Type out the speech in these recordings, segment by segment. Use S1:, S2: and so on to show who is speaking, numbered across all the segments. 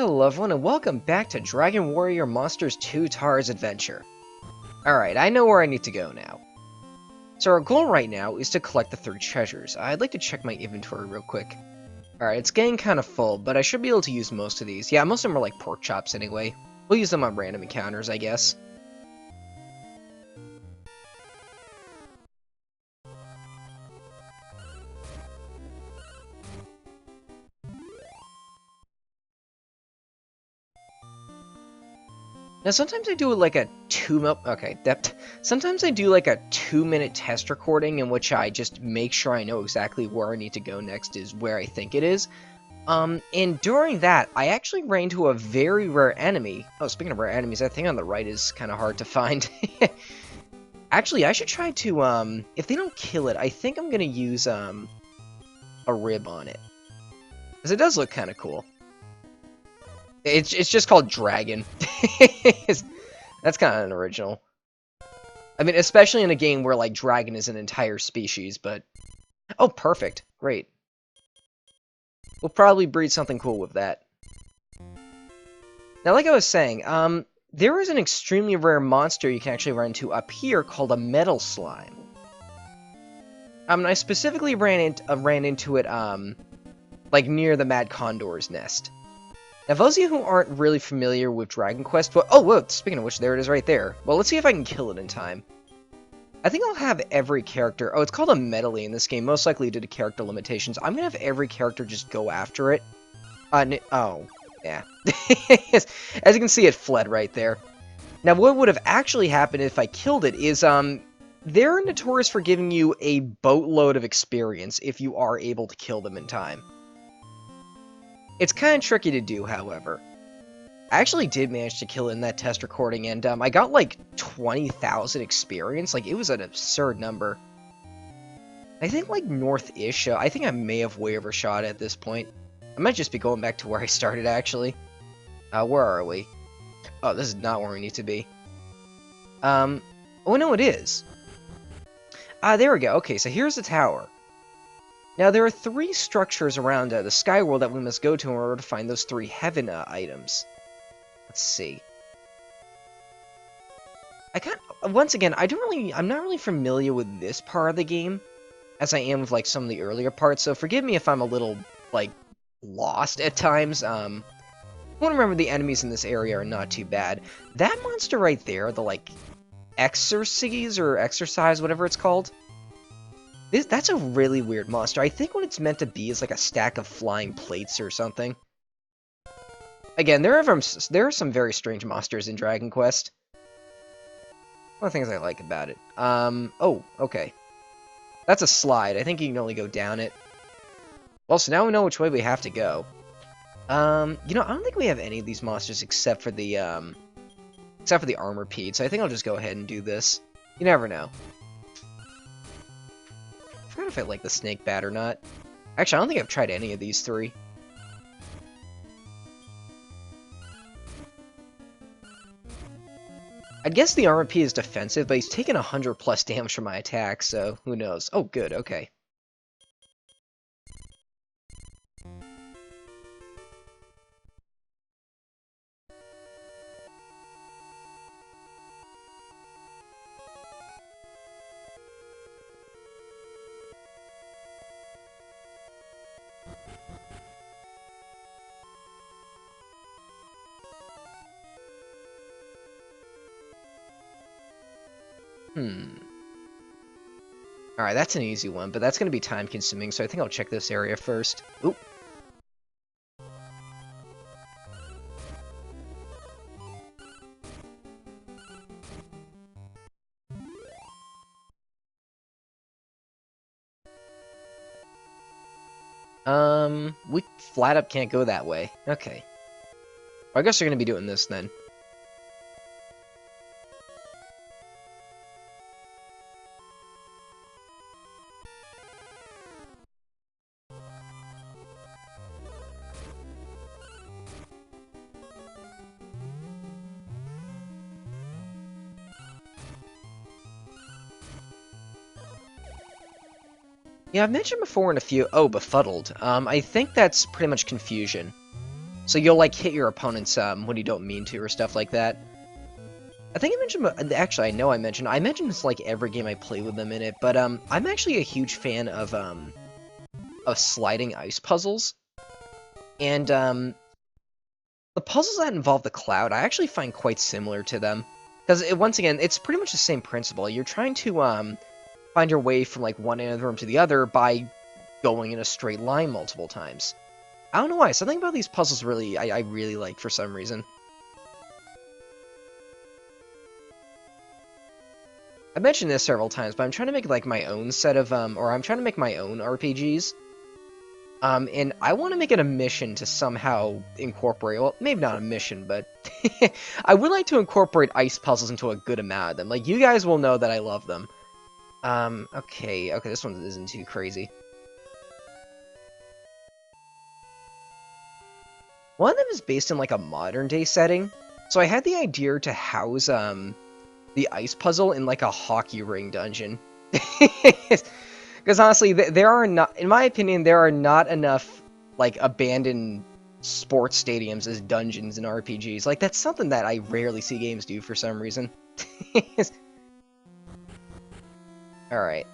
S1: Hello everyone and welcome back to Dragon Warrior Monsters 2 Tara's Adventure. Alright, I know where I need to go now. So our goal right now is to collect the 3 treasures. I'd like to check my inventory real quick. Alright, it's getting kind of full, but I should be able to use most of these. Yeah, most of them are like pork chops anyway. We'll use them on random encounters, I guess. Now, sometimes I do like a sometimes I do like a 2-minute test recording in which I just make sure I know exactly where I need to go next is where I think it is. And during that, I actually ran into a very rare enemy. Oh, speaking of rare enemies, that thing on the right is kind of hard to find. Actually, I should try to, if they don't kill it, I think I'm gonna use, a rib on it. Because it does look kind of cool. It's just called Dragon. That's kind of unoriginal. I mean, especially in a game where, like, dragon is an entire species, but... Oh, perfect. Great. We'll probably breed something cool with that. Now, like I was saying, there is an extremely rare monster you can actually run into up here called a metal slime. I specifically ran into it, like, near the Mad Condor's nest. Now, for those of you who aren't really familiar with Dragon Quest, oh, whoa, speaking of which, there it is right there. Well, let's see if I can kill it in time. I think I'll have every character... Oh, it's called a medley in this game, most likely due to character limitations. I'm gonna have every character just go after it. Oh, yeah. As you can see, it fled right there. Now, what would have actually happened if I killed it is, they're notorious for giving you a boatload of experience if you are able to kill them in time. It's kind of tricky to do, however. I actually did manage to kill it in that test recording, and I got like 20,000 experience. Like, it was an absurd number. I think like north-ish. I think I may have way overshot at this point. I might just be going back to where I started, actually. Where are we? Oh, this is not where we need to be. Oh no, it is. There we go. Okay, so here's the tower. Now, there are 3 structures around the Sky World that we must go to in order to find those 3 heaven items. Let's see. Once again, I'm not really familiar with this part of the game, as I am with, like, some of the earlier parts, so forgive me if I'm a little, like, lost at times. I want to remember the enemies in this area are not too bad. That monster right there, the, like, Exorcise, whatever it's called, that's a really weird monster. I think what it's meant to be is like a stack of flying plates or something. Again, there are some very strange monsters in Dragon Quest. One of the things I like about it. Oh, okay. That's a slide. I think you can only go down it. Well, so now we know which way we have to go. You know, I don't think we have any of these monsters except for the armor pede, so I think I'll just go ahead and do this. You never know. I forgot if I like the snake bat or not. Actually, I don't think I've tried any of these 3. I'd guess the armor P is defensive, but he's taken 100+ damage from my attack, so who knows. Oh, good, okay. Alright, that's an easy one, but that's going to be time-consuming, so I think I'll check this area first. Oop. We flat up can't go that way. Okay. Well, I guess they're going to be doing this then. Yeah, I've mentioned before in a few... Oh, befuddled. I think that's pretty much confusion. So you'll, like, hit your opponents when you don't mean to or stuff like that. I think I mentioned, actually, I know I mentioned this, like, every game I play with them in it, but, I'm actually a huge fan of sliding ice puzzles. And, the puzzles that involve the cloud, I actually find quite similar to them. Because, once again, it's pretty much the same principle. You're trying to, find your way from, like, one end of the room to the other by going in a straight line multiple times. I don't know why, something about these puzzles really, I really like for some reason. I mentioned this several times, but I'm trying to make, like, my own set of, or I'm trying to make my own RPGs. And I want to make it a mission to somehow incorporate, well, maybe not a mission, but I would like to incorporate ice puzzles into a good amount of them. Like, you guys will know that I love them. Okay, this one isn't too crazy. One of them is based in, like, a modern-day setting, so I had the idea to house, the ice puzzle in, like, a hockey ring dungeon. Because honestly, there are not, in my opinion, there are not enough, like, abandoned sports stadiums as dungeons in RPGs. Like, that's something that I rarely see games do for some reason. Alright.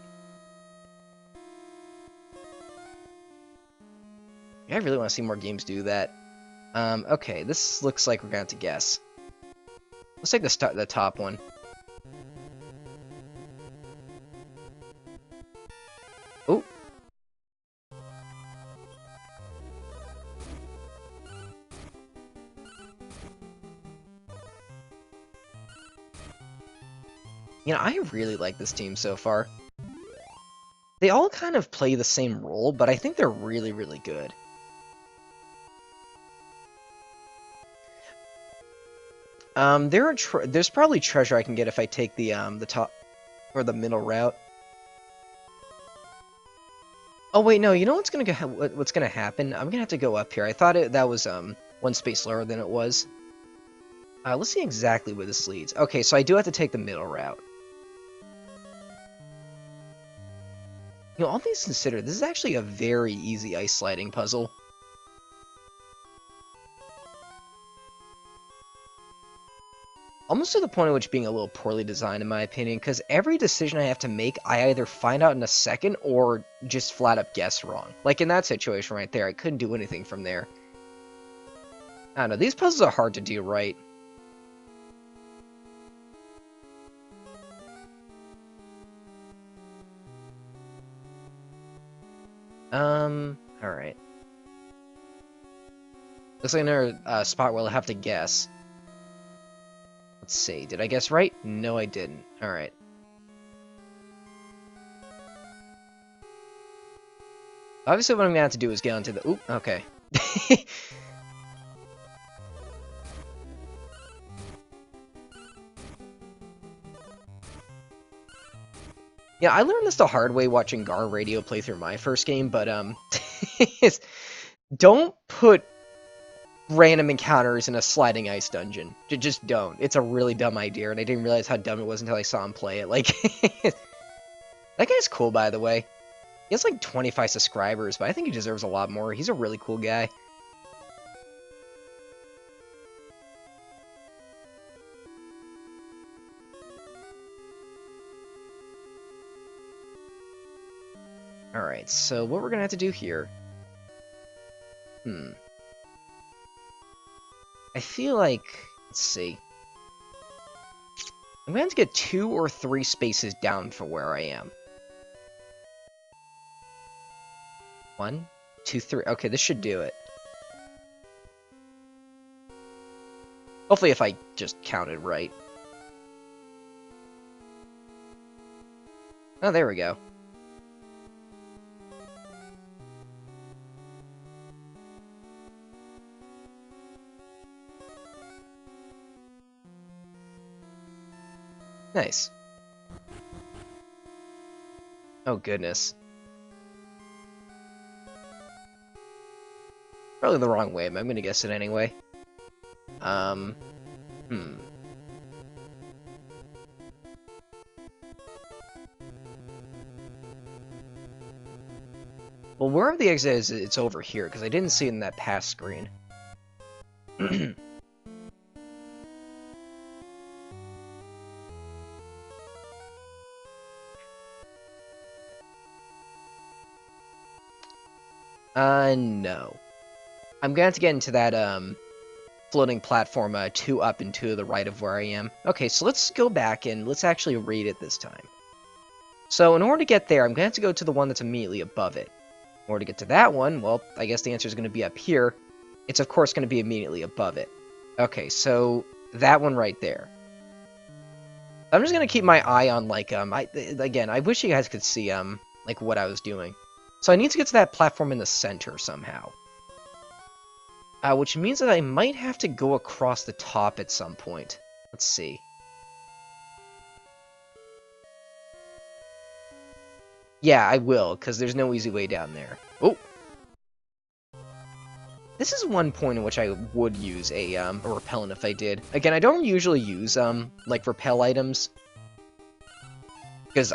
S1: I really want to see more games do that. Okay, this looks like we're gonna have to guess. Let's take the top one. Oh. You know, I really like this team so far. They all kind of play the same role, but I think they're really, really good. There's probably treasure I can get if I take the top or the middle route. Oh wait, no, you know what's gonna happen? I'm gonna have to go up here. I thought that was one space lower than it was. Let's see exactly where this leads. Okay, so I do have to take the middle route. You know, all things considered, this is actually a very easy ice sliding puzzle. Almost to the point of which being a little poorly designed, in my opinion, because every decision I have to make, I either find out in a second or just flat up guess wrong. Like in that situation right there, I couldn't do anything from there. I don't know, these puzzles are hard to do right. Alright. Looks like another spot where I'll have to guess. Let's see, did I guess right? No, I didn't. Alright. Obviously what I'm gonna have to do is get onto the... Oop, okay. Yeah, I learned this the hard way watching Gar Radio play through my first game, but, don't put random encounters in a sliding ice dungeon. Just don't. It's a really dumb idea, and I didn't realize how dumb it was until I saw him play it. Like, that guy's cool, by the way. He has, like, 25 subscribers, but I think he deserves a lot more. He's a really cool guy. Alright, so what we're gonna have to do here... I feel like... Let's see. I'm gonna have to get 2 or 3 spaces down from where I am. 1, 2, 3. Okay, this should do it. Hopefully if I just counted right. Oh, there we go. Nice. Oh, goodness. Probably the wrong way, but I'm gonna guess it anyway. Well, wherever the exit is, it's over here, because I didn't see it in that pass screen. No. I'm gonna have to get into that, floating platform, 2 up and 2 to the right of where I am. Okay, so let's go back and let's actually read it this time. So in order to get there, I'm gonna have to go to the one that's immediately above it. In order to get to that one, well, I guess the answer is gonna be up here. It's of course gonna be immediately above it. Okay, so that one right there. I'm just gonna keep my eye on, like, again, I wish you guys could see, like, what I was doing. So I need to get to that platform in the center somehow. Which means that I might have to go across the top at some point. Let's see. Yeah, I will, because there's no easy way down there. Oh! This is one point in which I would use a repellent if I did. Again, I don't usually use, like, repel items. Because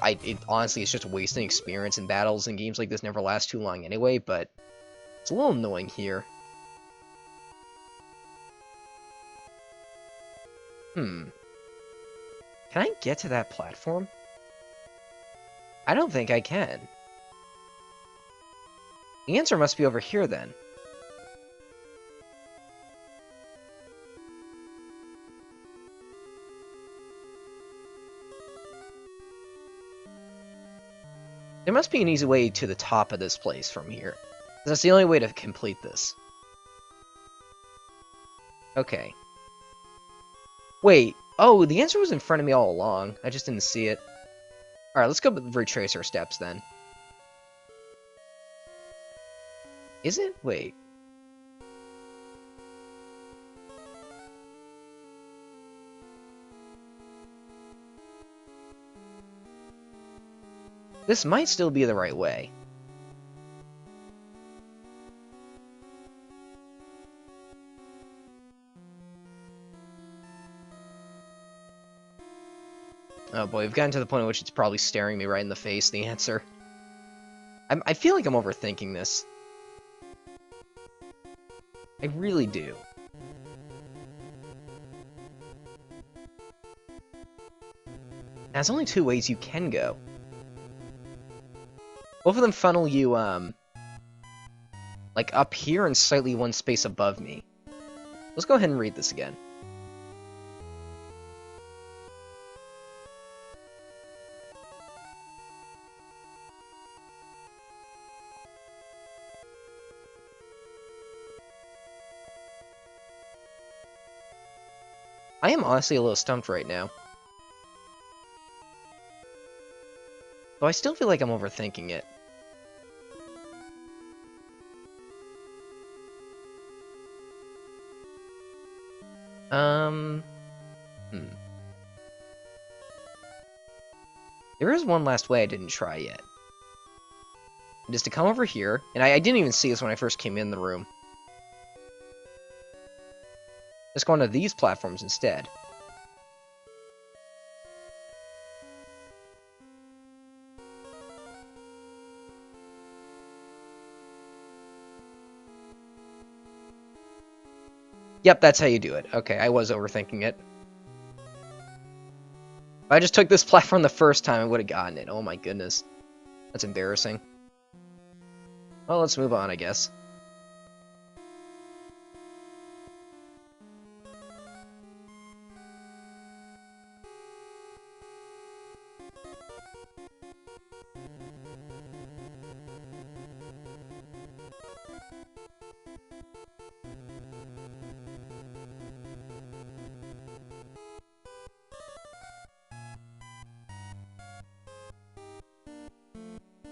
S1: honestly, it's just wasting experience in battles, and games like this never last too long anyway, but it's a little annoying here. Can I get to that platform? I don't think I can. The answer must be over here, then. There must be an easy way to the top of this place from here. That's the only way to complete this. Okay. Wait. Oh, the answer was in front of me all along. I just didn't see it. Alright, let's go retrace our steps, then. Is it? Wait. This might still be the right way. Oh boy, we've gotten to the point at which it's probably staring me right in the face, the answer. I feel like I'm overthinking this. I really do. There's only 2 ways you can go. Both of them funnel you, like up here and slightly one space above me. Let's go ahead and read this again. I am honestly a little stumped right now. Though I still feel like I'm overthinking it. There is one last way I didn't try yet. It is to come over here, and I didn't even see this when I first came in the room. Let's go onto these platforms instead. Yep, that's how you do it. Okay, I was overthinking it. If I just took this platform the first time, I would have gotten it. Oh my goodness. That's embarrassing. Well, let's move on, I guess.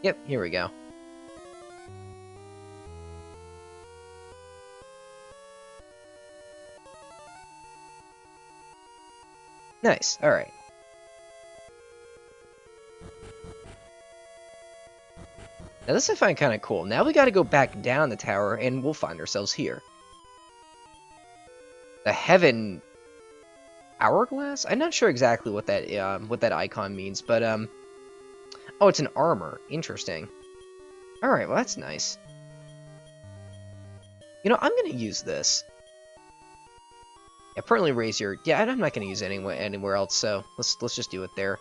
S1: Yep, here we go. Nice, alright. Now this I find kind of cool. Now we gotta go back down the tower, and we'll find ourselves here. The Heaven Hourglass? I'm not sure exactly what that icon means, but, oh, it's an armor. Interesting. Alright, well, that's nice. You know, I'm gonna use this. Yeah, permanently raise your... Yeah, I'm not going to use it anywhere else, so let's just do it there.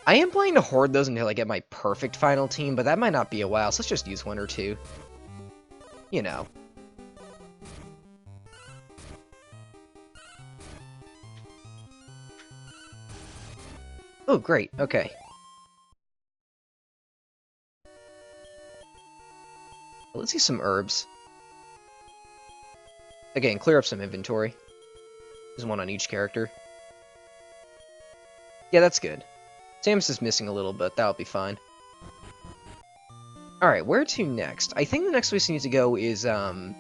S1: I am planning to hoard those until I get my perfect final team, but that might not be a while, so let's just use one or two. You know. Oh, great. Okay. Let's use some herbs. Again, clear up some inventory. There's one on each character. Yeah, that's good. Samus is missing a little bit. That'll be fine. Alright, where to next? I think the next place we need to go is, the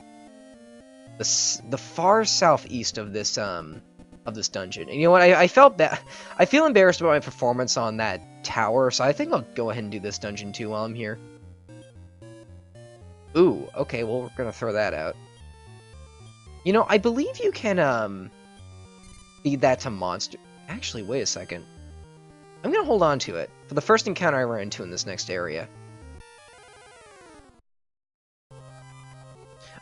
S1: far southeast of this dungeon. And you know what? I felt bad. I feel embarrassed about my performance on that tower, so I think I'll go ahead and do this dungeon too while I'm here. Ooh, okay, well, we're gonna throw that out. You know, I believe you can, feed that to monster... Actually, wait a second. I'm gonna hold on to it for the first encounter I run into in this next area.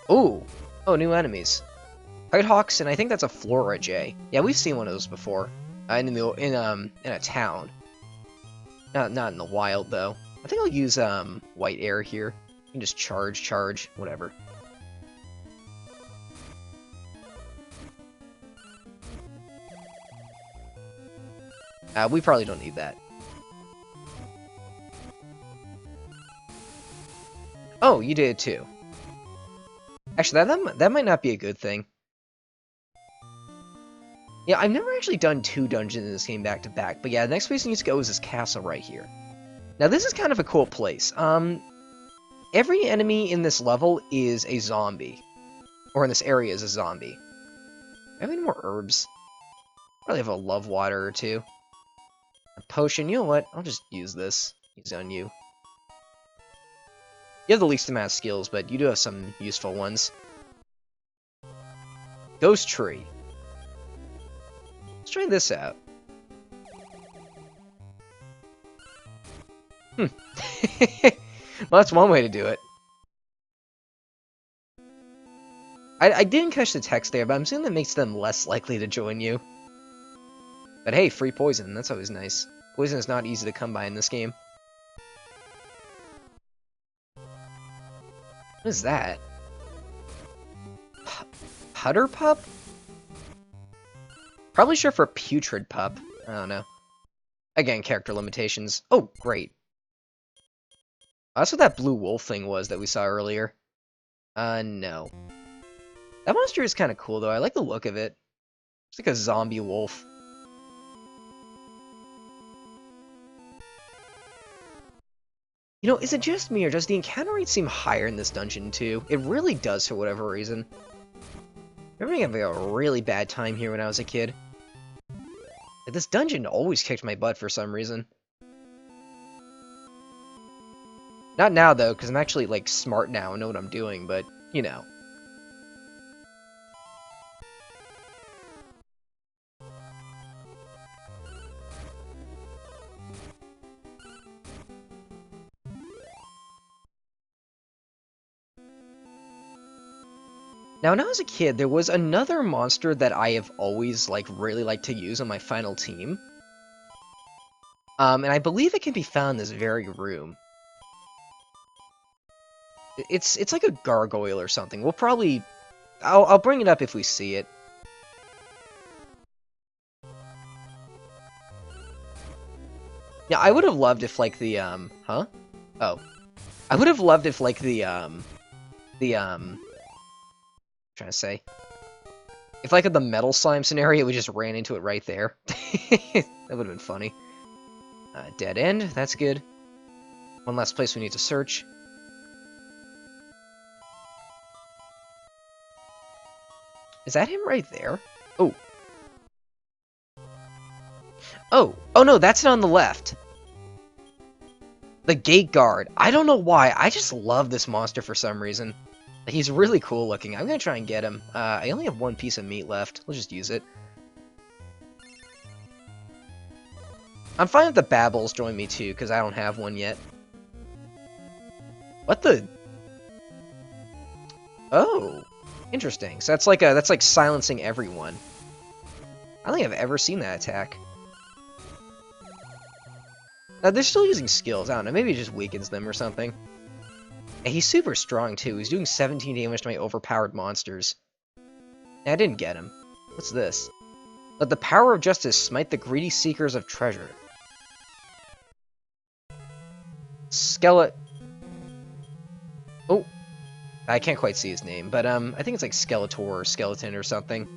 S1: Ooh! Oh, new enemies. Nighthawks, and I think that's a Flora J. Yeah, we've seen one of those before. In a town. Not in the wild, though. I think I'll use, White Air here. You can just charge, whatever. We probably don't need that. Oh, you did it too. Actually, that might not be a good thing. Yeah, I've never actually done 2 dungeons in this game back to back, but yeah, the next place we need to go is this castle right here. Now, this is kind of a cool place. Every enemy in this level is a zombie. Or in this area is a zombie. Do I have any more herbs? Probably have a love water or two. A potion, you know what? I'll just use this. Use it on you. You have the least amount of skills, but you do have some useful ones. Ghost Tree. Let's try this out. Well, that's one way to do it. I didn't catch the text there, but I'm assuming that makes them less likely to join you. But hey, free poison, that's always nice. Poison is not easy to come by in this game. What is that? Putter Pup? Probably sure for Putrid Pup. I don't know. Again, character limitations. Oh, great. That's what that blue wolf thing was that we saw earlier. No. That monster is kind of cool, though. I like the look of it. It's like a zombie wolf. You know, is it just me, or does the encounter rate seem higher in this dungeon, too? It really does, for whatever reason. I remember having a really bad time here when I was a kid. Like, this dungeon always kicked my butt for some reason. Not now, though, because I'm actually, like, smart now and know what I'm doing, but, you know. Now, when I was a kid, there was another monster that I have always, like, really liked to use on my final team. And I believe it can be found in this very room. It's like a gargoyle or something. We'll probably... I'll bring it up if we see it. Yeah, I would have loved if, like, the, Huh? Oh. I would have loved if, like, trying to say. If, like, in the metal slime scenario, we just ran into it right there. That would have been funny. Dead end. That's good. One last place we need to search. Is that him right there? Oh. Oh. Oh, no, that's not on the left. The gate guard. I don't know why. I just love this monster for some reason. He's really cool looking. I'm gonna try and get him. I only have 1 piece of meat left. We'll just use it. I'm fine if the Babbles join me too, because I don't have one yet. What the? Oh, interesting. So that's like silencing everyone. I don't think I've ever seen that attack. Now, they're still using skills. I don't know. Maybe it just weakens them or something. And he's super strong, too. He's doing 17 damage to my overpowered monsters. I didn't get him. What's this? Let the power of justice smite the greedy seekers of treasure. Oh, I can't quite see his name, but I think it's like Skeletor or Skeleton or something.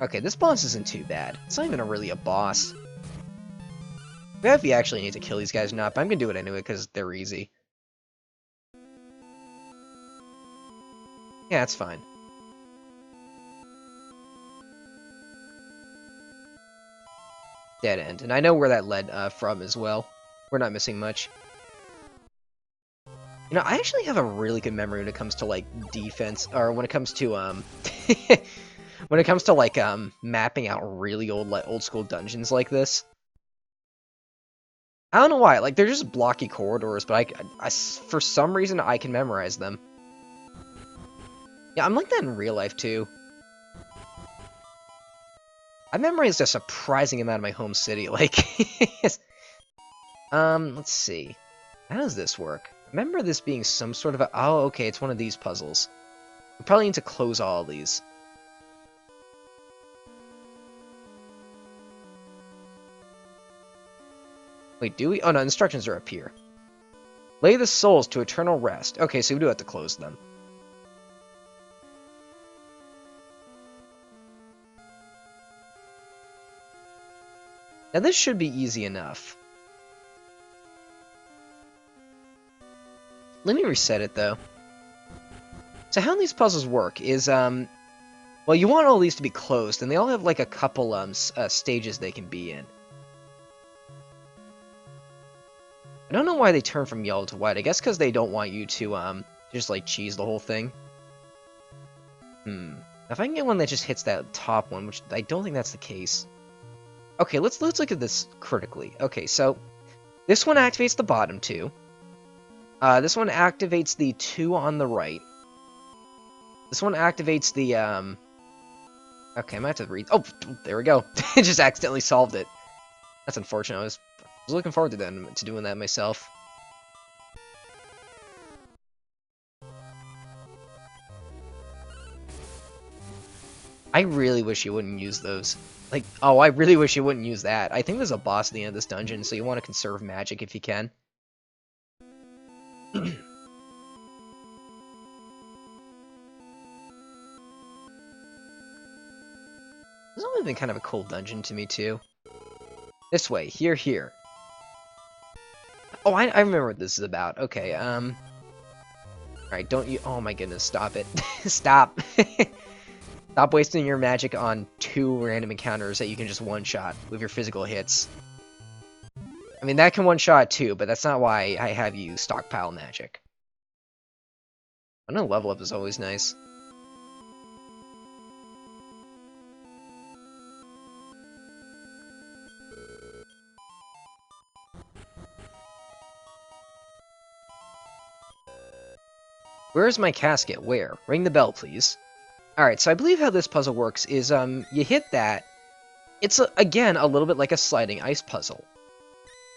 S1: Okay, this boss isn't too bad. It's not even really a boss. I forget if you actually need to kill these guys or not, but I'm gonna do it anyway because they're easy. Yeah, it's fine. Dead end, and I know where that led from as well. We're not missing much. You know, I actually have a really good memory when it comes to like defense, or when it comes to when it comes to like mapping out really old school dungeons like this. I don't know why, like they're just blocky corridors, but I for some reason I can memorize them. Yeah, I'm like that in real life too. I memorized a surprising amount of my home city, like let's see. How does this work? I remember this being some sort of a... Oh, okay, it's one of these puzzles. We probably need to close all of these. Wait, do we? Oh, no, instructions are up here. Lay the souls to eternal rest. Okay, so we do have to close them. Now, this should be easy enough. Let me reset it, though. So how these puzzles work is, well, you want all these to be closed, and they all have, like, a couple, stages they can be in. I don't know why they turn from yellow to white. I guess because they don't want you to, just, like, cheese the whole thing. If I can get one that just hits that top one, which I don't think that's the case. Okay, let's look at this critically. Okay, so this one activates the bottom two. This one activates the two on the right. This one activates the, Okay, I might have to read... Oh, there we go. It just accidentally solved it. That's unfortunate. I was looking forward to doing that myself. I really wish you wouldn't use those. Like, oh, I really wish you wouldn't use that. I think there's a boss at the end of this dungeon, so you want to conserve magic if you can. This has only been kind of a cool dungeon to me, too. This way. Here, here. Oh, I remember what this is about. Okay, Alright, don't you... Oh my goodness, stop it. Stop. Stop wasting your magic on two random encounters that you can just one-shot with your physical hits. I mean, that can one-shot too, but that's not why I have you stockpile magic. I know level up is always nice. Where's my casket? Where? Ring the bell, please. Alright, so I believe how this puzzle works is, you hit that. It's, again, a little bit like a sliding ice puzzle.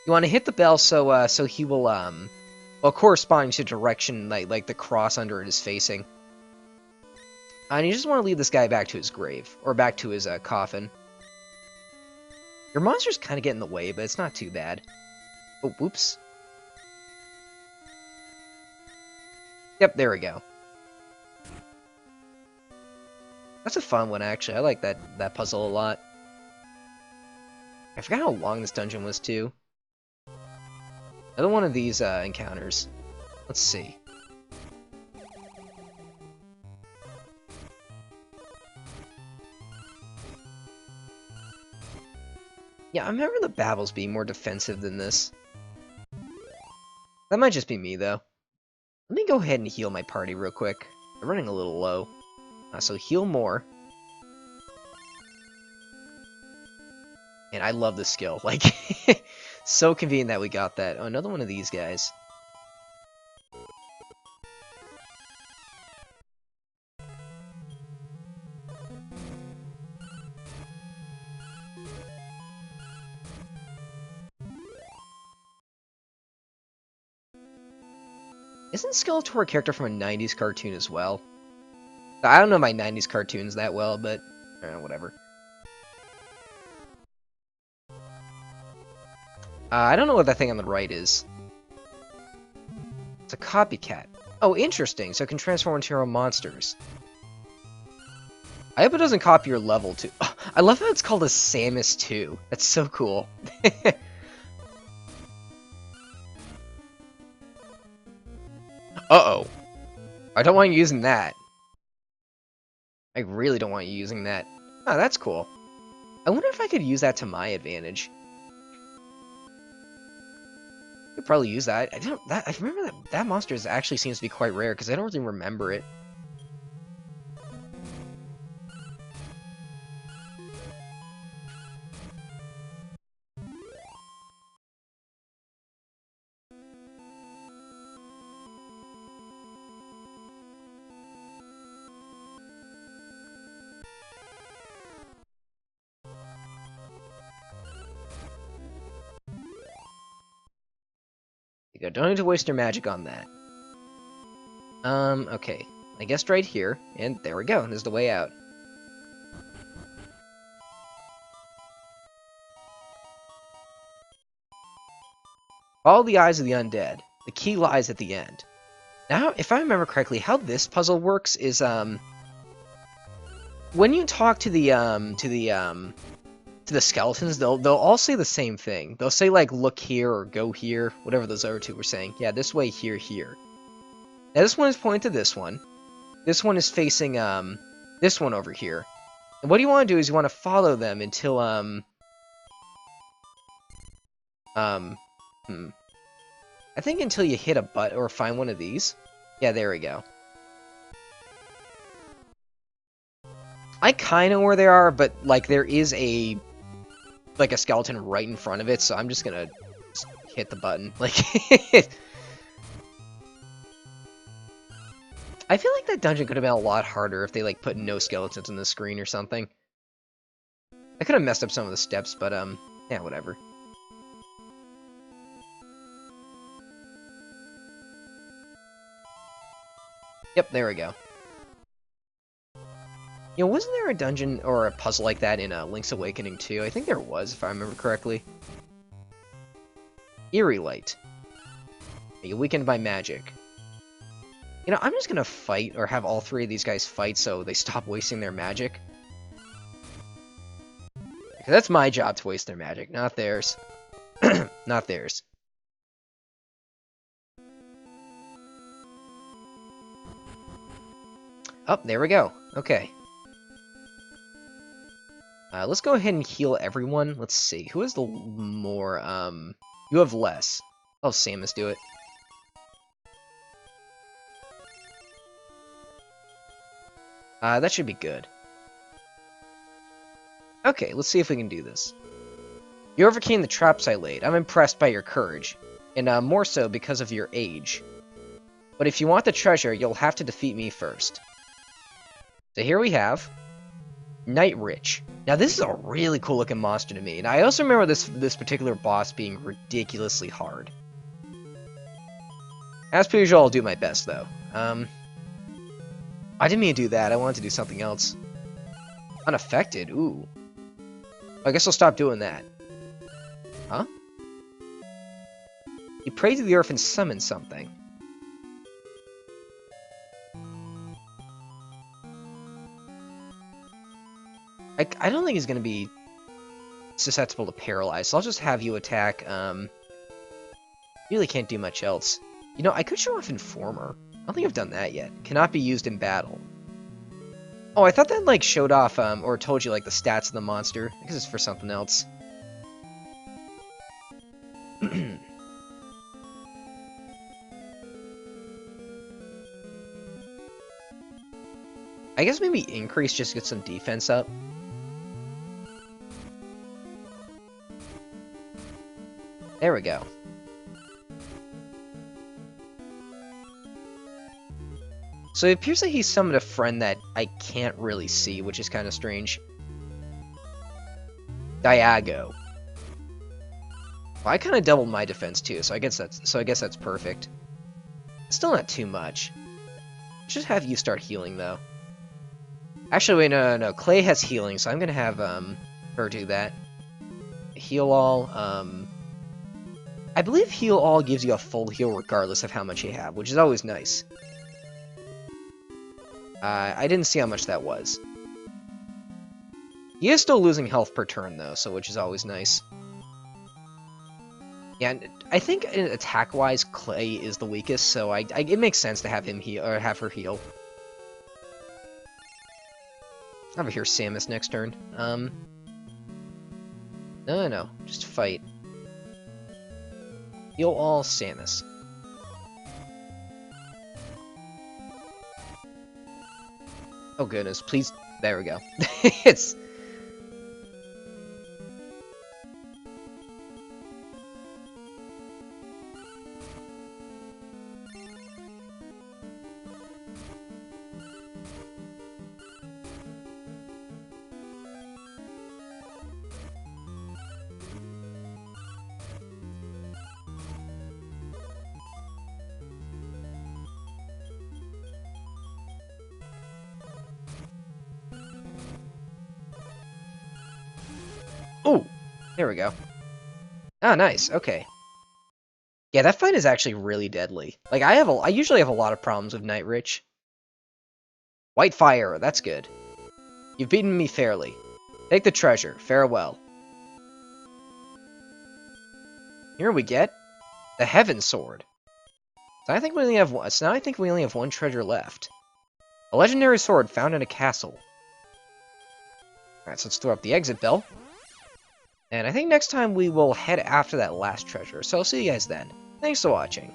S1: You want to hit the bell so, so he will, well, corresponding to direction, like the cross under it is facing. And you just want to lead this guy back to his grave, or back to his, coffin. Your monsters kind of get in the way, but it's not too bad. Oh, whoops. Yep, there we go. That's a fun one, actually. I like that puzzle a lot. I forgot how long this dungeon was, too. Another one of these encounters. Let's see. Yeah, I remember the Babels being more defensive than this. That might just be me, though. Let me go ahead and heal my party real quick. They're running a little low. So heal more. And I love this skill. Like, so convenient that we got that. Oh, another one of these guys. Isn't Skeletor a character from a 90s cartoon as well? I don't know my 90s cartoons that well, but whatever. I don't know what that thing on the right is. It's a copycat. Oh, interesting. So it can transform into your own monsters. I hope it doesn't copy your level, too. Oh, I love how it's called a Samus 2. That's so cool. Uh-oh. I don't want you using that. I really don't want you using that. Oh, that's cool. I wonder if I could use that to my advantage. I could probably use that. I remember that monster actually seems to be quite rare, because I don't really remember it. You go. Don't need to waste your magic on that. Okay. I guessed right here, and there we go. There's the way out. Follow the eyes of the undead. The key lies at the end. Now, if I remember correctly, how this puzzle works is, when you talk to the skeletons, they'll all say the same thing. They'll say, like, look here or go here, whatever those other two were saying. Yeah, this way, here, here. Now, this one is pointing to this one. This one is facing, this one over here. And what you want to do is you want to follow them until, I think until you hit a butt or find one of these. Yeah, there we go. I kind of know where they are, but, like, there is a skeleton right in front of it, so I'm just gonna hit the button. Like, I feel like that dungeon could have been a lot harder if they, like, put no skeletons on the screen or something. I could have messed up some of the steps, but, yeah, whatever. Yep, there we go. You know, wasn't there a dungeon or a puzzle like that in Link's Awakening 2? I think there was, if I remember correctly. Eerie Light. You weakened by magic. You know, I'm just gonna fight, or have all three of these guys fight so they stop wasting their magic. Because that's my job to waste their magic, not theirs. Not theirs. Oh, there we go. Okay. Let's go ahead and heal everyone. Let's see. Who has the more, You have less. Oh, Samus do it. That should be good. Okay, let's see if we can do this. You overcame the traps I laid. I'm impressed by your courage. And, more so because of your age. But if you want the treasure, you'll have to defeat me first. So here we have Knight Rich. Now this is a really cool looking monster to me, and I also remember this particular boss being ridiculously hard. As per usual, I'll do my best though. I didn't mean to do that. I wanted to do something else. Unaffected. Ooh. I guess I'll stop doing that. Huh? He prayed to the earth and summoned something. I don't think he's going to be susceptible to paralyze, so I'll just have you attack. Really can't do much else. You know, I could show off Informer. I don't think I've done that yet. Cannot be used in battle. Oh, I thought that, like, showed off, or told you, like, the stats of the monster. I guess it's for something else. I guess maybe increase just to get some defense up. There we go. So it appears that he summoned a friend that I can't really see, which is kind of strange. Diago. Well, I kind of doubled my defense too, so I guess that's perfect. Still not too much. Just have you start healing, though. Actually, wait, no. Clay has healing, so I'm gonna have, her do that. Heal all, I believe heal all gives you a full heal regardless of how much you have, which is always nice. I didn't see how much that was. He is still losing health per turn, though, so which is always nice. Yeah, and I think attack-wise, Clay is the weakest, so it makes sense to have him heal or have her heal. Over here, Samus next turn. No, just fight. Heal all Samus. Oh goodness, please. There we go. It's. Oh, there we go. Ah, nice. Okay. Yeah, that fight is actually really deadly. Like I usually have a lot of problems with Night Rich. White fire, that's good. You've beaten me fairly. Take the treasure. Farewell. Here we get the Heaven Sword. So I think we only have one. So now I think we only have one treasure left. A legendary sword found in a castle. Alright, so let's throw up the exit bell. And I think next time we will head after that last treasure. So I'll see you guys then. Thanks for watching.